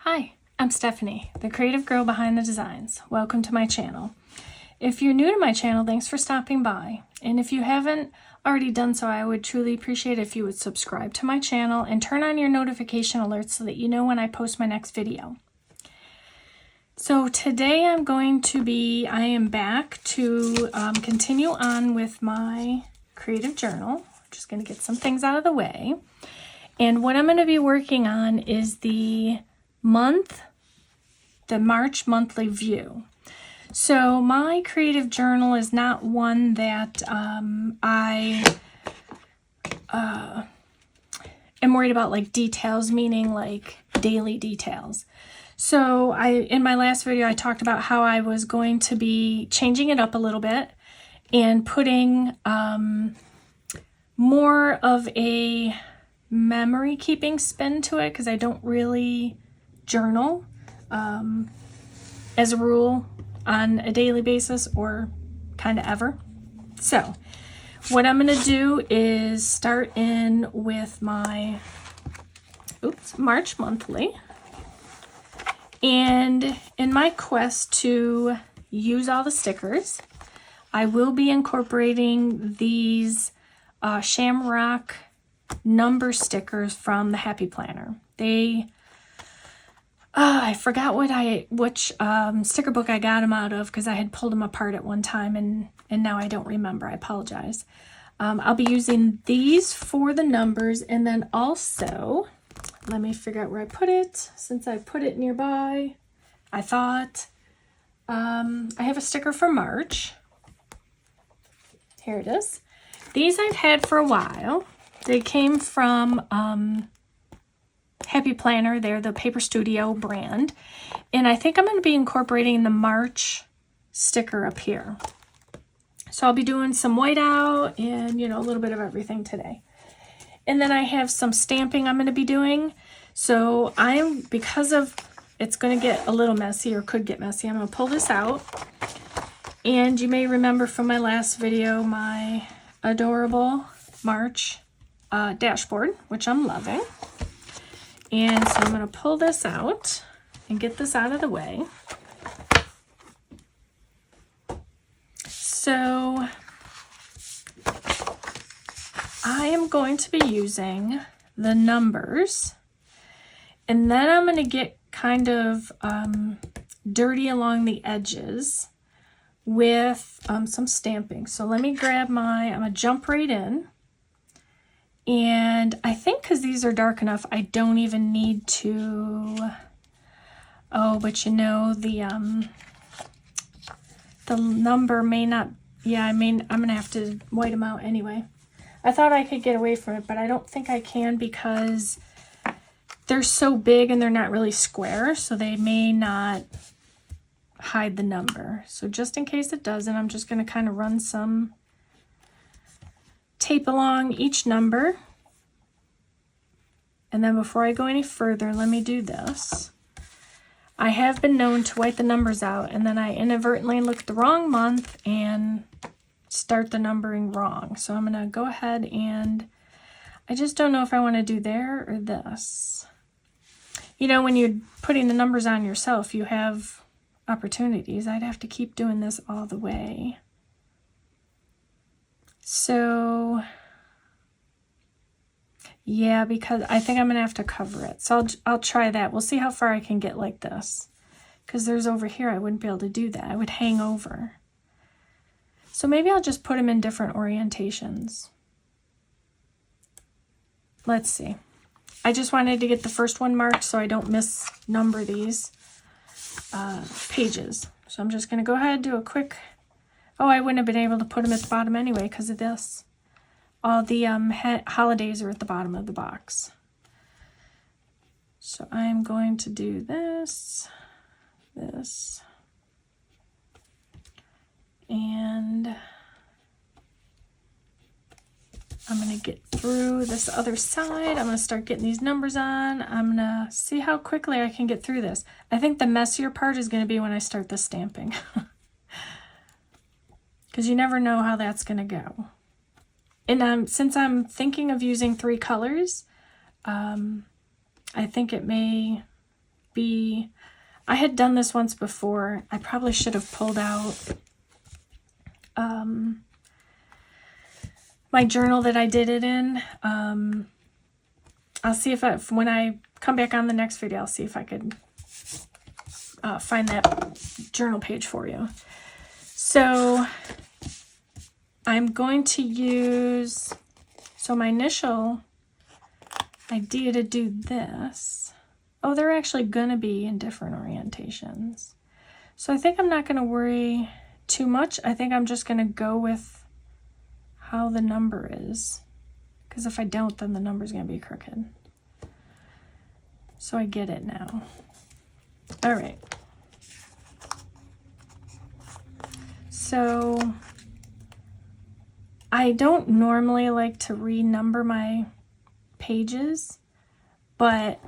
Hi, I'm Stephanie, the creative girl behind the designs. Welcome to my channel. If you're new to my channel, thanks for stopping by. And if you haven't already done so, I would truly appreciate if you would subscribe to my channel and turn on your notification alerts so that you know when I post my next video. So today I am back to continue on with my creative journal. I'm just going to get some things out of the way. And what I'm going to be working on is the March monthly view. So my creative journal is not one that I am worried about like details, meaning like daily details. So in my last video, I talked about how I was going to be changing it up a little bit and putting more of a memory keeping spin to it, because I don't really journal as a rule on a daily basis or kind of ever. So what I'm going to do is start in with my March monthly. And in my quest to use all the stickers, I will be incorporating these Shamrock number stickers from the Happy Planner. I forgot which sticker book I got them out of, because I had pulled them apart at one time and now I don't remember. I apologize. I'll be using these for the numbers, and then also, let me figure out where I put it. Since I put it nearby, I thought I have a sticker for March. Here it is. These I've had for a while. They came from Happy Planner. They're the Paper Studio brand. And I think I'm going to be incorporating the March sticker up here. So I'll be doing some whiteout and, a little bit of everything today. And then I have some stamping I'm going to be doing. So because it's going to get a little messy, or could get messy, I'm going to pull this out. And you may remember from my last video, my adorable March dashboard, which I'm loving. And so I'm going to pull this out and get this out of the way. So I am going to be using the numbers, and then I'm going to get kind of dirty along the edges with some stamping. So let me grab I'm going to jump right in. And I think because these are dark enough, I don't even need to, but the number may not, I'm going to have to white them out anyway. I thought I could get away from it, but I don't think I can, because they're so big and they're not really square, so they may not hide the number. So just in case it doesn't, I'm just going to kind of run some tape along each number. And then before I go any further, let me do this. I have been known to white the numbers out, and then I inadvertently look at the wrong month and start the numbering wrong. So I'm going to go ahead, and I just don't know if I want to do there or this. When you're putting the numbers on yourself, you have opportunities. I'd have to keep doing this all the way. So yeah, because I think I'm going to have to cover it. So I'll try that. We'll see how far I can get like this. Because there's over here, I wouldn't be able to do that. I would hang over. So maybe I'll just put them in different orientations. Let's see. I just wanted to get the first one marked so I don't misnumber these pages. So I'm just going to go ahead and do a quick... I wouldn't have been able to put them at the bottom anyway because of this. All the holidays are at the bottom of the box. So I'm going to do this, and I'm going to get through this other side. I'm going to start getting these numbers on. I'm going to see how quickly I can get through this. I think the messier part is going to be when I start the stamping. Because you never know how that's going to go. And since I'm thinking of using 3 colors, I think it may be, I had done this once before. I probably should have pulled out my journal that I did it in. I'll see if when I come back on the next video, I'll see if I could find that journal page for you. So I'm going to use, so my initial idea to do this, oh, they're actually going to be in different orientations. So I think I'm not going to worry too much. I think I'm just going to go with how the number is, because if I don't, then the number is going to be crooked. So I get it now. All right. So I don't normally like to renumber my pages, but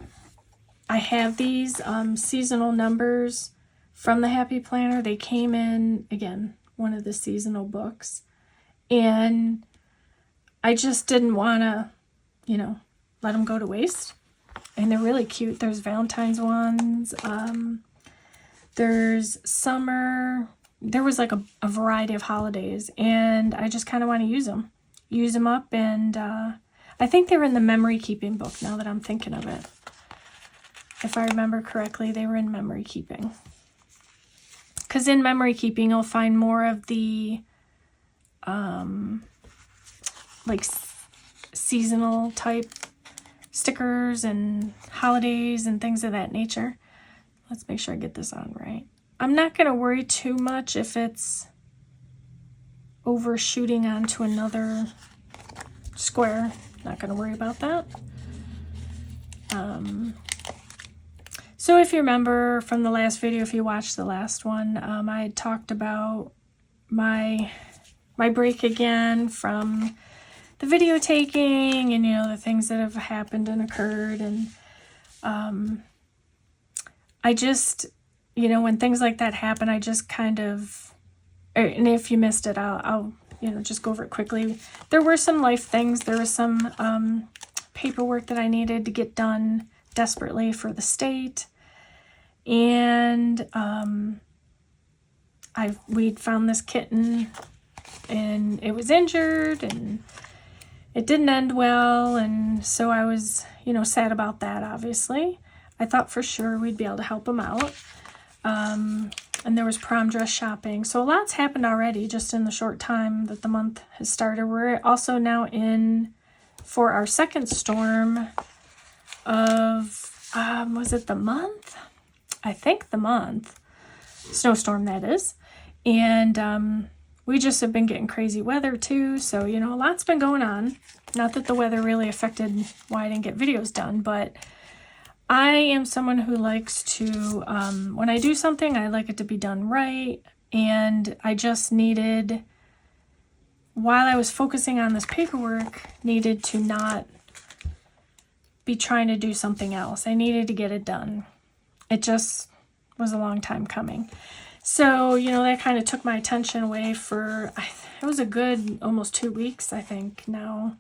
I have these seasonal numbers from the Happy Planner. They came in, again, one of the seasonal books, and I just didn't want to, let them go to waste. And they're really cute. There's Valentine's ones. There's summer. There was like a variety of holidays, and I just kind of want to use them up. And I think they were in the memory keeping book now that I'm thinking of it. If I remember correctly, they were in memory keeping. Because in memory keeping, you'll find more of the like seasonal type stickers and holidays and things of that nature. Let's make sure I get this on right. I'm not going to worry too much if it's overshooting onto another square. Not going to worry about that. So if you remember from the last video, if you watched the last one, I had talked about my break again from the video taking and, the things that have happened and occurred. And I just, when things like that happen, I just kind of, and if you missed it, I'll just go over it quickly. There were some life things. There was some paperwork that I needed to get done desperately for the state. And we'd found this kitten, and it was injured, and it didn't end well, and so I was, sad about that, obviously. I thought for sure we'd be able to help him out. And there was prom dress shopping. So a lot's happened already just in the short time that the month has started. We're also now in for our second storm of, was it the month? I think the month. Snowstorm, that is. And we just have been getting crazy weather too. So, a lot's been going on. Not that the weather really affected why I didn't get videos done, but I am someone who likes to, when I do something, I like it to be done right. And I just needed, while I was focusing on this paperwork, needed to not be trying to do something else. I needed to get it done. It just was a long time coming. So, that kind of took my attention away for, it was a good almost 2 weeks, I think, now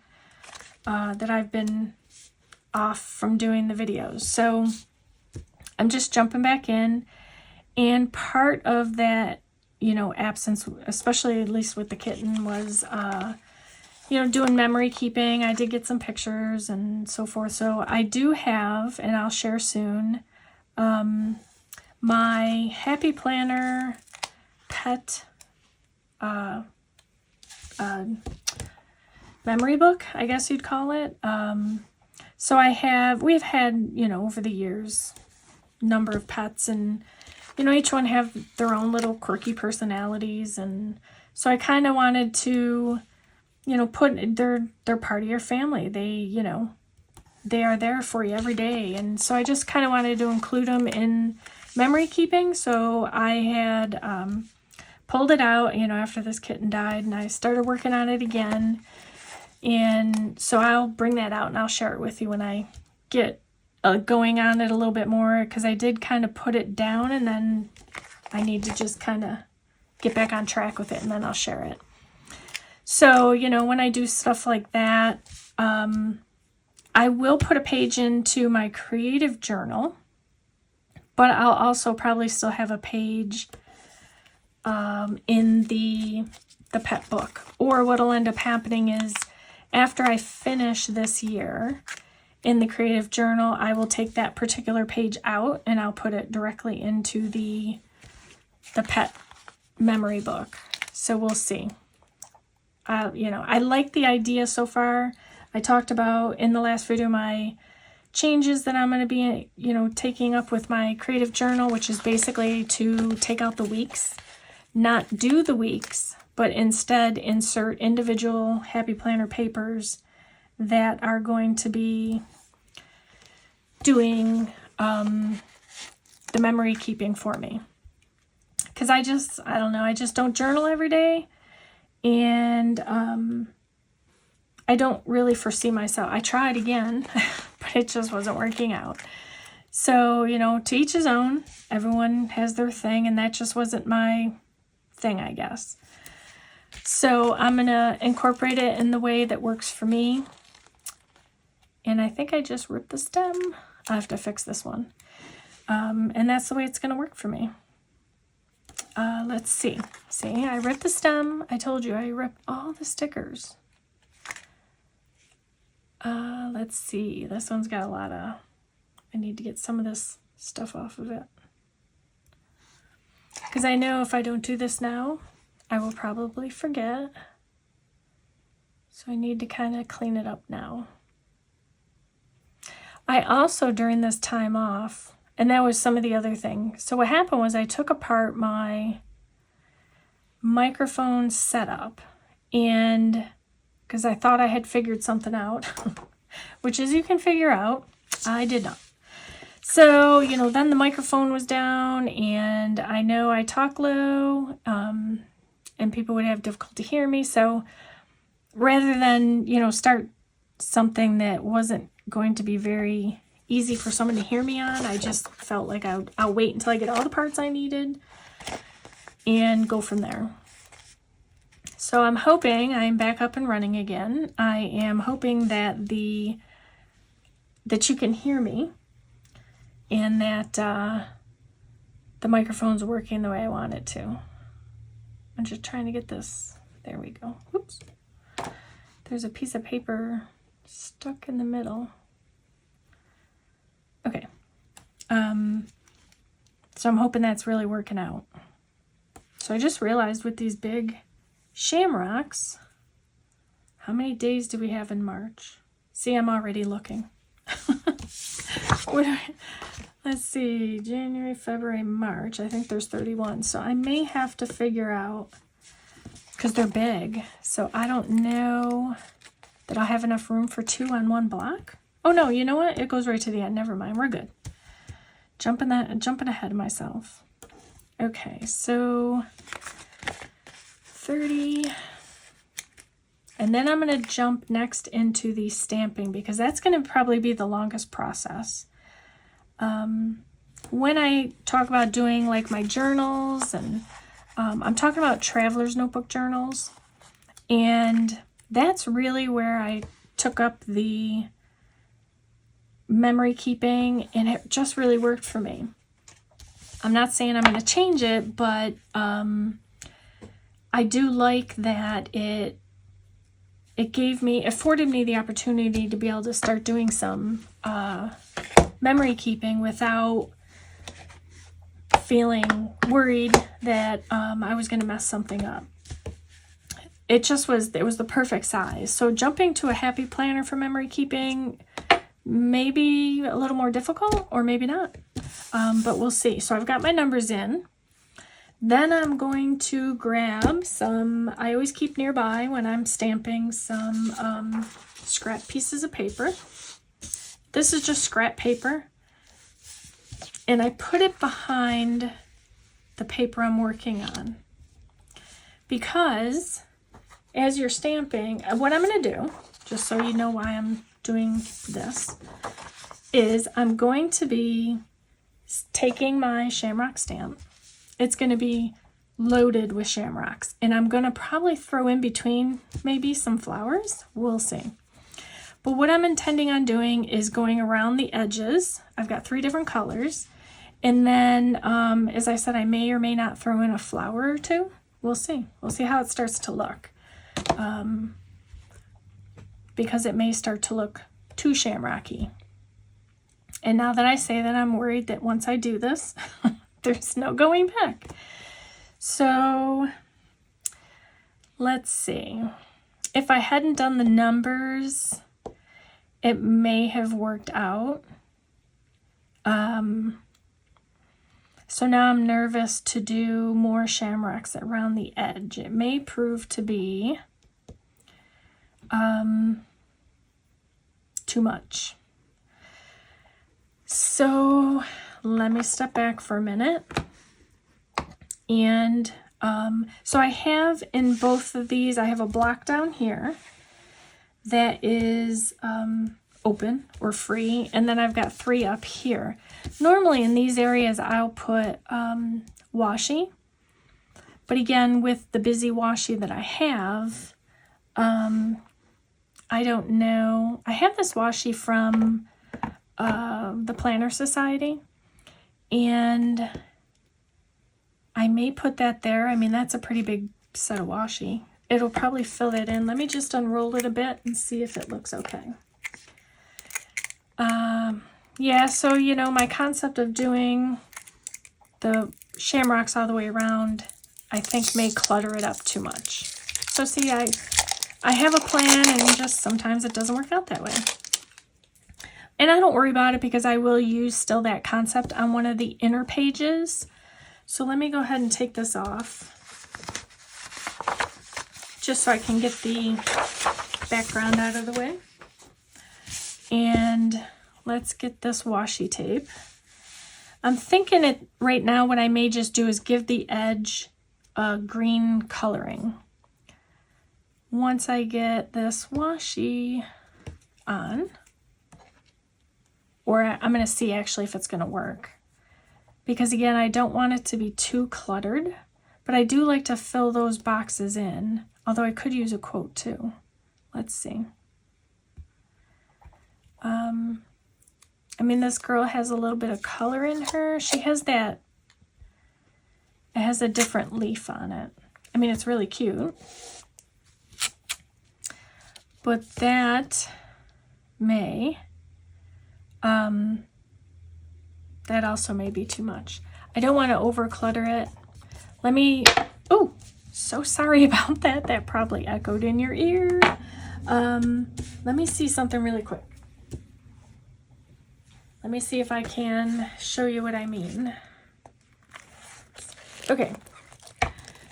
that I've been off from doing the videos. So I'm just jumping back in, and part of that, absence, especially at least with the kitten, was, doing memory keeping. I did get some pictures and so forth. So I do have, and I'll share soon, my Happy Planner pet memory book, I guess you'd call it. So we've had, over the years, number of pets, and, each one have their own little quirky personalities. And so I kind of wanted to, put, they're part of your family. They are there for you every day. And so I just kind of wanted to include them in memory keeping. So I had pulled it out, after this kitten died, and I started working on it again. And so I'll bring that out and I'll share it with you when I get going on it a little bit more, because I did kind of put it down, and then I need to just kind of get back on track with it, and then I'll share it. So, when I do stuff like that, I will put a page into my creative journal But I'll also probably still have a page in the pet book. Or what'll end up happening is after I finish this year in the creative journal, I will take that particular page out and I'll put it directly into the pet memory book. So we'll see. You know, I like the idea so far. I talked about in the last video my changes that I'm going to be, you know, taking up with my creative journal, which is basically to take out the weeks, not do the weeks, but instead insert individual Happy Planner papers that are going to be doing the memory keeping for me. Because I don't know, I just don't journal every day. And I don't really foresee myself. I tried again, but it just wasn't working out. So, you know, to each his own. Everyone has their thing, and that just wasn't my thing, I guess. So I'm going to incorporate it in the way that works for me. And I think I just ripped the stem. I have to fix this one. And that's the way it's going to work for me. Let's see. See, I ripped the stem. I told you I ripped all the stickers. Let's see. This one's got a lot of... I need to get some of this stuff off of it. Because I know if I don't do this now, I will probably forget. So I need to kind of clean it up now. I also, during this time off, and that was some of the other thing. So what happened was I took apart my microphone setup, and because I thought I had figured something out, which is you can figure out, I did not. So, you know, then the microphone was down, and I know I talk low, and people would have difficulty hearing me. So rather than, you know, start something that wasn't going to be very easy for someone to hear me on, I just felt like I'll wait until I get all the parts I needed and go from there. So I'm hoping I'm back up and running again. I am hoping that that you can hear me and that the microphone's working the way I want it to. I'm just trying to get this. There we go. Oops. There's a piece of paper stuck in the middle. Okay. So I'm hoping that's really working out. So I just realized with these big shamrocks, how many days do we have in March? See, I'm already looking. Let's see, January, February, March. I think there's 31. So I may have to figure out, because they're big. So I don't know that I'll have enough room for 2 on one block. Oh no, you know what? It goes right to the end. Never mind, we're good. Jumping ahead of myself. Okay, so 30. And then I'm going to jump next into the stamping, because that's going to probably be the longest process. When I talk about doing like my journals, and I'm talking about traveler's notebook journals, and that's really where I took up the memory keeping, and it just really worked for me. I'm not saying I'm going to change it, but I do like that it afforded me the opportunity to be able to start doing some memory keeping without feeling worried that I was going to mess something up. It was the perfect size. So jumping to a Happy Planner for memory keeping may be a little more difficult, or maybe not, but we'll see. So I've got my numbers in. Then I'm going to grab some, I always keep nearby when I'm stamping, some scrap pieces of paper. This is just scrap paper, and I put it behind the paper I'm working on, because as you're stamping, what I'm going to do, just so you know why I'm doing this, is I'm going to be taking my Shamrock stamp. It's going to be loaded with shamrocks, and I'm going to probably throw in between maybe some flowers. We'll see. But what I'm intending on doing is going around the edges. I've got 3 different colors, And then, as I said, I may or may not throw in a flower or two. We'll see. We'll see how it starts to look. Because it may start to look too shamrocky. And now that I say that, I'm worried that once I do this, there's no going back. So let's see. If I hadn't done the numbers, it may have worked out. So now I'm nervous to do more shamrocks around the edge. It may prove to be too much. So let me step back for a minute. And so I have in both of these, I have a block down here that is open or free, and then I've got 3 up here. Normally in these areas I'll put washi, but again, with the busy washi that I have, I don't know. I have this washi from the Planner Society, and I may put that there. I mean, that's a pretty big set of washi. It'll probably fill it in. Let me just unroll it a bit and see if it looks okay. Yeah, so, you know, my concept of doing the shamrocks all the way around, I think may clutter it up too much. So see, I have a plan, and just sometimes it doesn't work out that way. And I don't worry about it because I will use still that concept on one of the inner pages. So let me go ahead and take this off, just so I can get the background out of the way. And let's get this washi tape. I'm thinking it right now, what I may just do is give the edge a green coloring. Once I get this washi on, or I'm going to see actually if it's going to work. Because again, I don't want it to be too cluttered, but I do like to fill those boxes in, although I could use a quote too. Let's see. I mean, this girl has a little bit of color in her. She has that, it has a different leaf on it. I mean, it's really cute. But that may, that also may be too much. I don't want to over clutter it. Let me, oh, so sorry about that. That probably echoed in your ear. Let me see something really quick. Let me see if I can show you what I mean. Okay,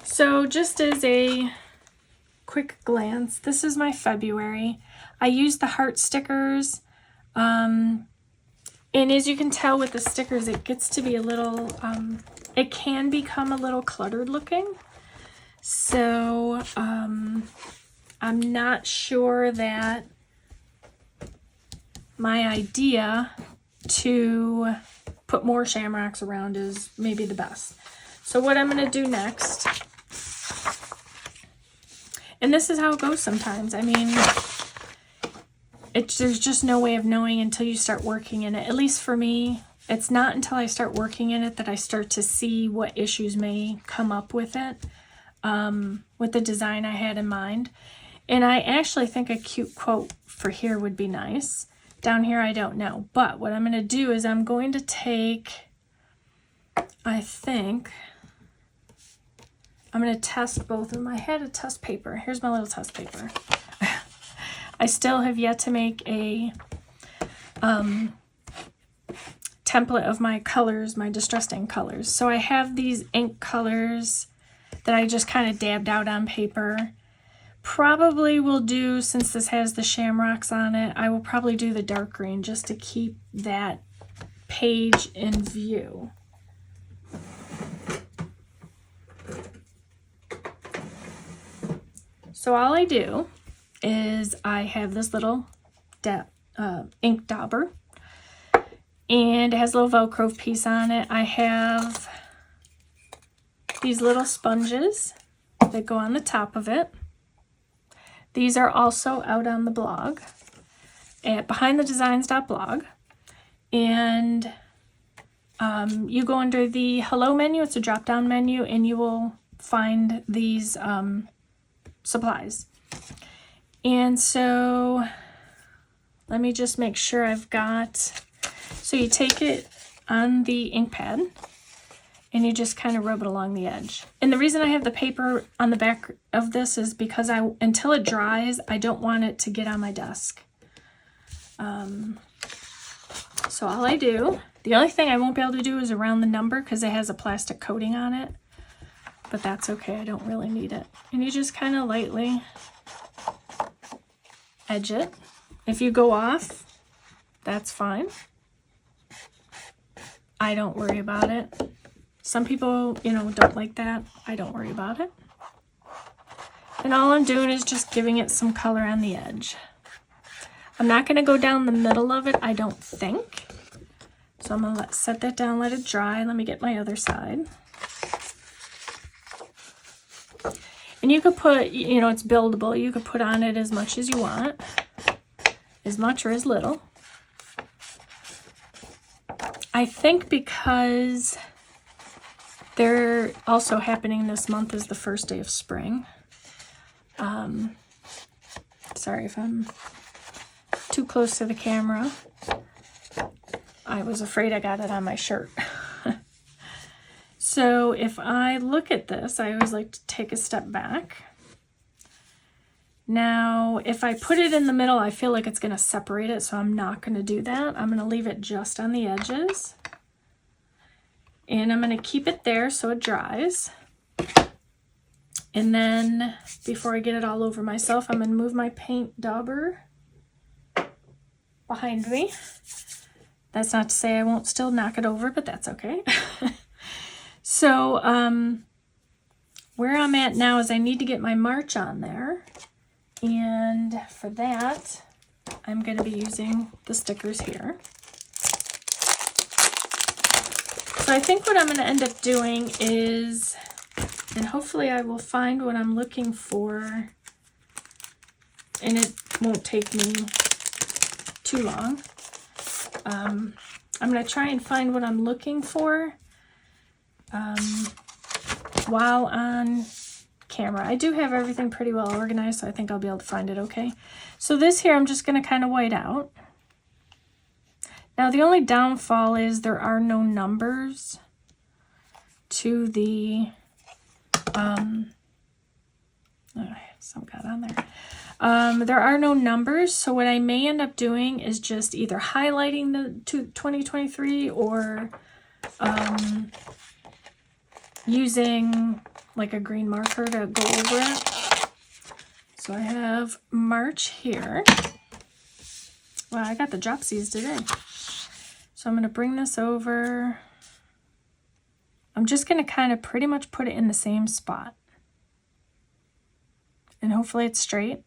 so just as a quick glance, this is my February. I used the heart stickers, and as you can tell with the stickers, it gets to be a little, it can become a little cluttered looking. So I'm not sure that my idea to put more shamrocks around is maybe the best. So what I'm going to do next, and this is how it goes sometimes. I mean, there's just no way of knowing until you start working in it. At least for me, it's not until I start working in it that I start to see what issues may come up with it, with the design I had in mind. And I actually think a cute quote for here would be nice. Down here, I don't know. But what I'm going to do is I'm going to take, I think, I'm going to test both of them. I had a test paper. Here's my little test paper. I still have yet to make a template of my colors, my distressed ink colors. So I have these ink colors that I just kind of dabbed out on paper. Probably will do, since this has the shamrocks on it, I will probably do the dark green just to keep that page in view. So all I do is I have this little ink dauber, and it has a little Velcro piece on it. I have these little sponges that go on the top of it. These are also out on the blog at behindthedesigns.blog. And you go under the Hello menu, it's a drop-down menu, and you will find these supplies. And so let me just make sure I've got, so you take it on the ink pad and you just kind of rub it along the edge. And the reason I have the paper on the back of this is because until it dries, I don't want it to get on my desk. So all I do, the only thing I won't be able to do is around the number because it has a plastic coating on it, but that's okay, I don't really need it. And you just kind of lightly edge it. If you go off, that's fine. I don't worry about it. Some people, you know, don't like that. I don't worry about it. And all I'm doing is just giving it some color on the edge. I'm not going to go down the middle of it, I don't think. So I'm going to set that down, let it dry. Let me get my other side. And you could put, you know, it's buildable. You could put on it as much as you want. As much or as little. I think because they're also happening this month is the first day of spring. Sorry if I'm too close to the camera. I was afraid I got it on my shirt. So if I look at this, I always like to take a step back. Now, if I put it in the middle, I feel like it's going to separate it, so I'm not going to do that. I'm going to leave it just on the edges. And I'm going to keep it there so it dries. And then, before I get it all over myself, I'm going to move my paint dauber behind me. That's not to say I won't still knock it over, but that's okay. So, where I'm at now is I need to get my March on there. And for that, I'm going to be using the stickers here. So I think what I'm going to end up doing is, and hopefully I will find what I'm looking for, and it won't take me too long. I'm going to try and find what I'm looking for while on camera. I do have everything pretty well organized, so I think I'll be able to find it okay. So this here, I'm just going to kind of white out. Now the only downfall is there are no numbers to the, some got on there. There are no numbers, so what I may end up doing is just either highlighting the 2023 or using like a green marker to go over it. So I have March here. Wow, I got the dropsies today. So I'm going to bring this over. I'm just going to kind of pretty much put it in the same spot. And hopefully it's straight.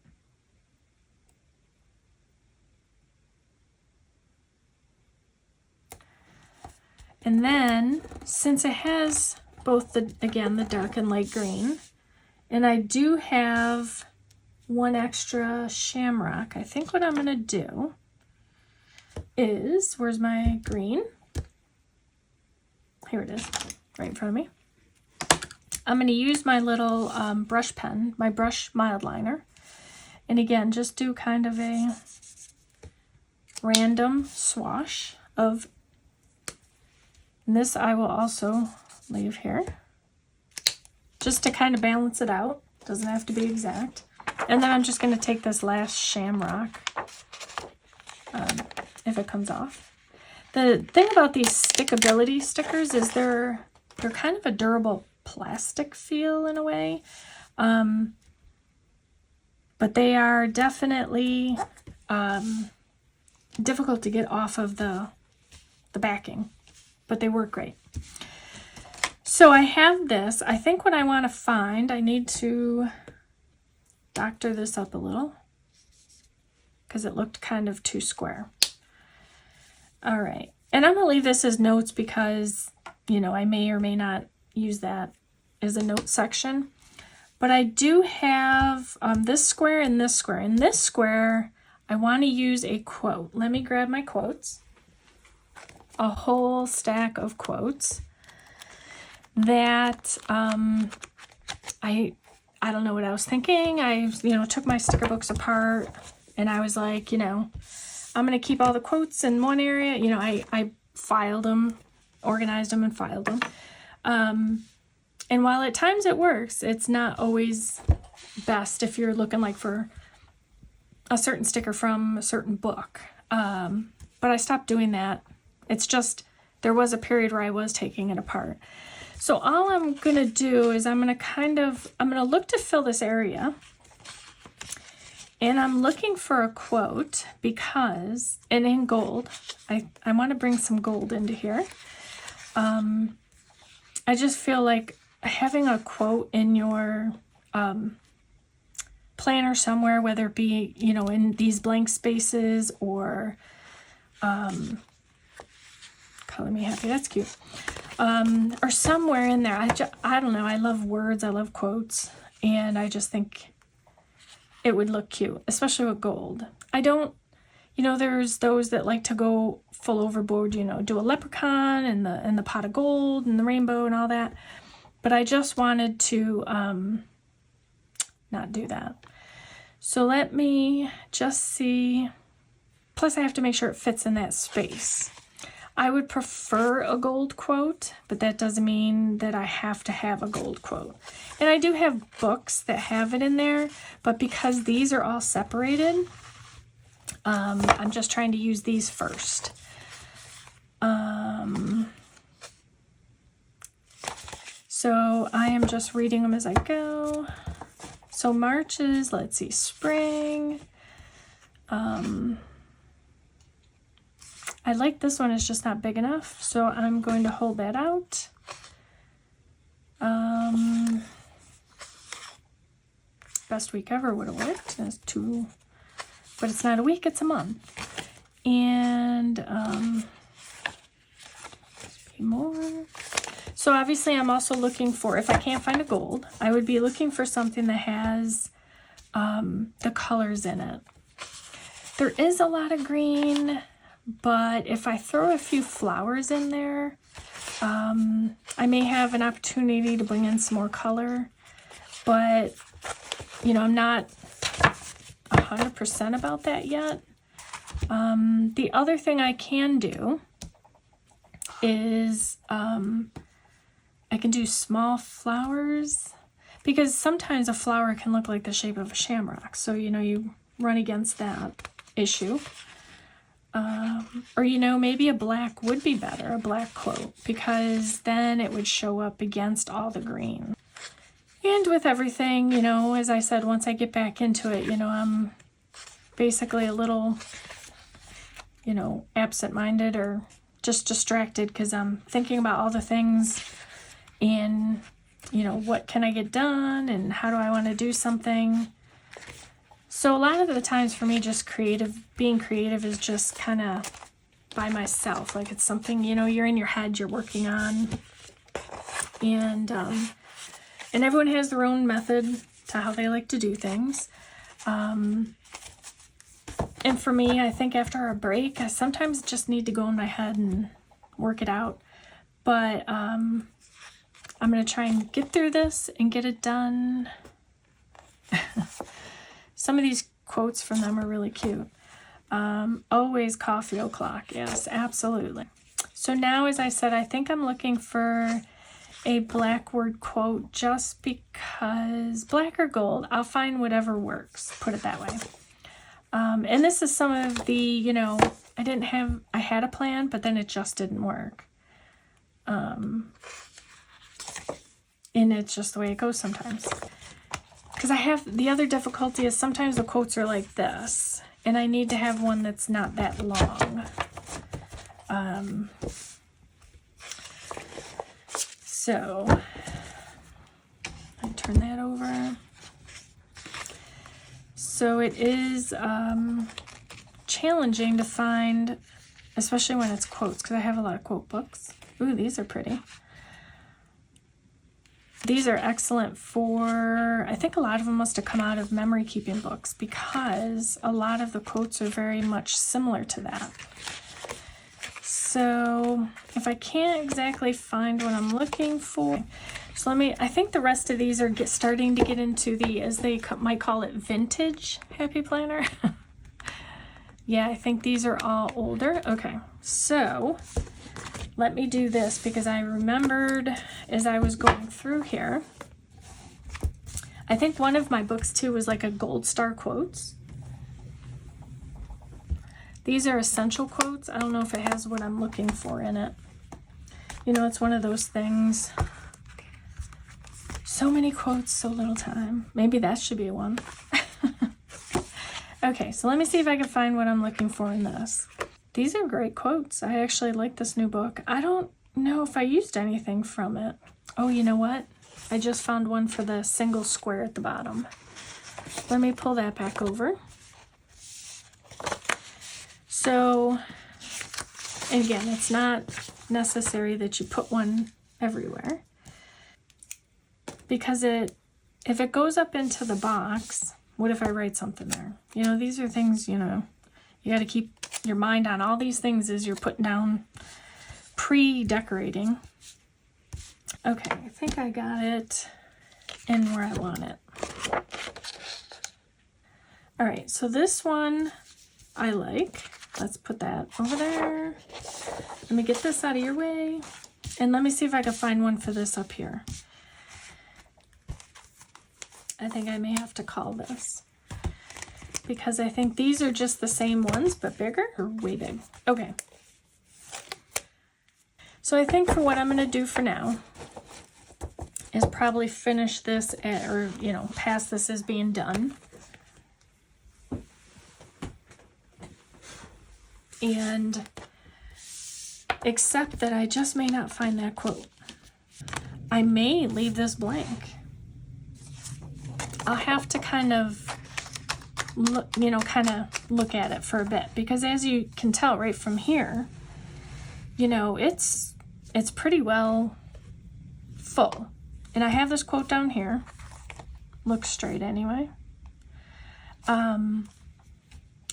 And then, since it has both the, again, the dark and light green, and I do have one extra Shamrock, I think what I'm going to do is, where's my green? Here it is, right in front of me. I'm going to use my little brush pen, my brush mild liner, and again, just do kind of a random swash of, and this I will also leave here, just to kind of balance it out. Doesn't have to be exact. And then I'm just going to take this last Shamrock, if it comes off. The thing about these stickability stickers is they're kind of a durable plastic feel in a way, but they are definitely difficult to get off of the backing, but they work great. So I have this. I think what I want to find, I need to doctor this up a little because it looked kind of too square. All right, and I'm gonna leave this as notes because, you know, I may or may not use that as a note section, but I do have this square and this square. In this square, I want to use a quote. Let me grab my quotes. a whole stack of quotes that I don't know what I was thinking. I, took my sticker books apart and I was like, I'm going to keep all the quotes in one area. I filed them, organized them and filed them. And while at times it works, it's not always best if you're looking like for a certain sticker from a certain book. But I stopped doing that. It's just, there was a period where I was taking it apart. So all I'm going to do is I'm going to look to fill this area. And I'm looking for a quote because, and in gold, I want to bring some gold into here. I just feel like having a quote in your planner somewhere, whether it be, in these blank spaces or color me happy, that's cute. Or somewhere in there. I don't know. I love words. I love quotes. And I just think it would look cute, especially with gold. I don't, there's those that like to go full overboard, do a leprechaun and the pot of gold and the rainbow and all that. But I just wanted to not do that. So let me just see. Plus I have to make sure it fits in that space. I would prefer a gold quote, but that doesn't mean that I have to have a gold quote. And I do have books that have it in there, but because these are all separated, I'm just trying to use these first. So I am just reading them as I go. So March is, let's see, spring. I like this one, it's just not big enough, so I'm going to hold that out. Best week ever would have worked. That's 2, but it's not a week, it's a month. And more. So obviously I'm also looking for, if I can't find a gold, I would be looking for something that has the colors in it. There is a lot of green, but if I throw a few flowers in there, I may have an opportunity to bring in some more color, but I'm not 100% about that yet. The other thing I can do is I can do small flowers, because sometimes a flower can look like the shape of a shamrock, so you run against that issue. Or maybe a black would be better, a black quote, because then it would show up against all the green. And with everything, as I said, once I get back into it, I'm basically a little, absent-minded or just distracted because I'm thinking about all the things and, what can I get done and how do I want to do something. So a lot of the times for me, just being creative is just kind of by myself. Like it's something, you're in your head, you're working on. And everyone has their own method to how they like to do things. And for me, I think after a break, I sometimes just need to go in my head and work it out. But I'm going to try and get through this and get it done. Some of these quotes from them are really cute. Always coffee o'clock. Yes, absolutely. So now, as I said, I think I'm looking for a black word quote just because black or gold, I'll find whatever works. Put it that way. And this is some of the, I had a plan, but then it just didn't work. And it's just the way it goes sometimes. Because the other difficulty is sometimes the quotes are like this, and I need to have one that's not that long. So, I turn that over. So it is challenging to find, especially when it's quotes, because I have a lot of quote books. Ooh, these are pretty. These are excellent for, I think a lot of them must have come out of memory keeping books because a lot of the quotes are very much similar to that. so if I can't exactly find what I'm looking for, so I think the rest of these are starting to get into the, as they might call it, vintage Happy Planner. Yeah, I think these are all older. Okay, so let me do this because I remembered as I was going through here, I think one of my books too was like a gold star quotes. These are essential quotes. I don't know if it has what I'm looking for in it. You know, it's one of those things. So many quotes, so little time. Maybe that should be one. Okay, so let me see if I can find what I'm looking for in this. These are great quotes. I actually like this new book. I don't know if I used anything from it. Oh, you know what? I just found one for the single square at the bottom. Let me pull that back over. So, and again, it's not necessary that you put one everywhere, because if it goes up into the box, what if I write something there? You know, these are things, you know, you got to keep your mind on all these things as you're putting down pre-decorating. Okay, I think I got it in where I want it. All right, so this one I like. Let's put that over there. Let me get this out of your way. And let me see if I can find one for this up here. I think I may have to call this, because I think these are just the same ones, but bigger or way big. Okay. So I think for what I'm going to do for now is probably finish this or, you know, pass this as being done. And except that I just may not find that quote. I may leave this blank. I'll have to kind of look, you know, look at it for a bit, because as you can tell right from here, you know, it's pretty well full. And I have this quote down here. Looks straight anyway.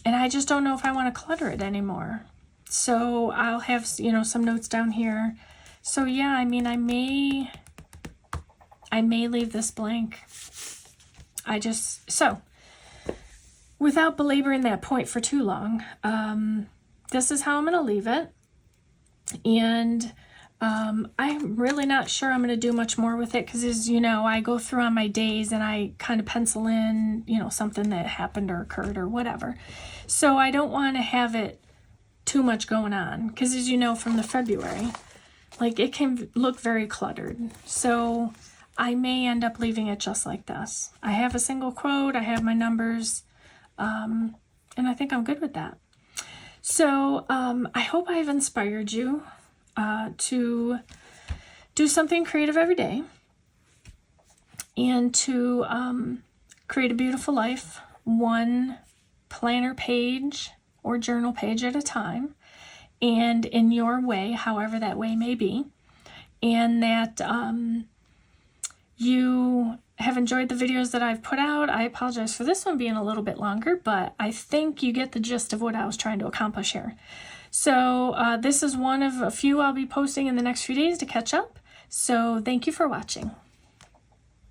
And I just don't know if I want to clutter it anymore. So I'll have, you know, some notes down here. So yeah, I mean, I may leave this blank. So without belaboring that point for too long, this is how I'm going to leave it. And I'm really not sure I'm going to do much more with it, because, as you know, I go through on my days and I kind of pencil in, you know, something that happened or occurred or whatever. So I don't want to have it too much going on, because, as you know, from the February, like, it can look very cluttered. So I may end up leaving it just like this. I have a single quote, I have my numbers, and I think I'm good with that. So I hope I've inspired you to do something creative every day, and to create a beautiful life, one planner page or journal page at a time, and in your way, however that way may be, and that you have enjoyed the videos that I've put out. I apologize for this one being a little bit longer, but I think you get the gist of what I was trying to accomplish here. So this is one of a few I'll be posting in the next few days to catch up. So thank you for watching.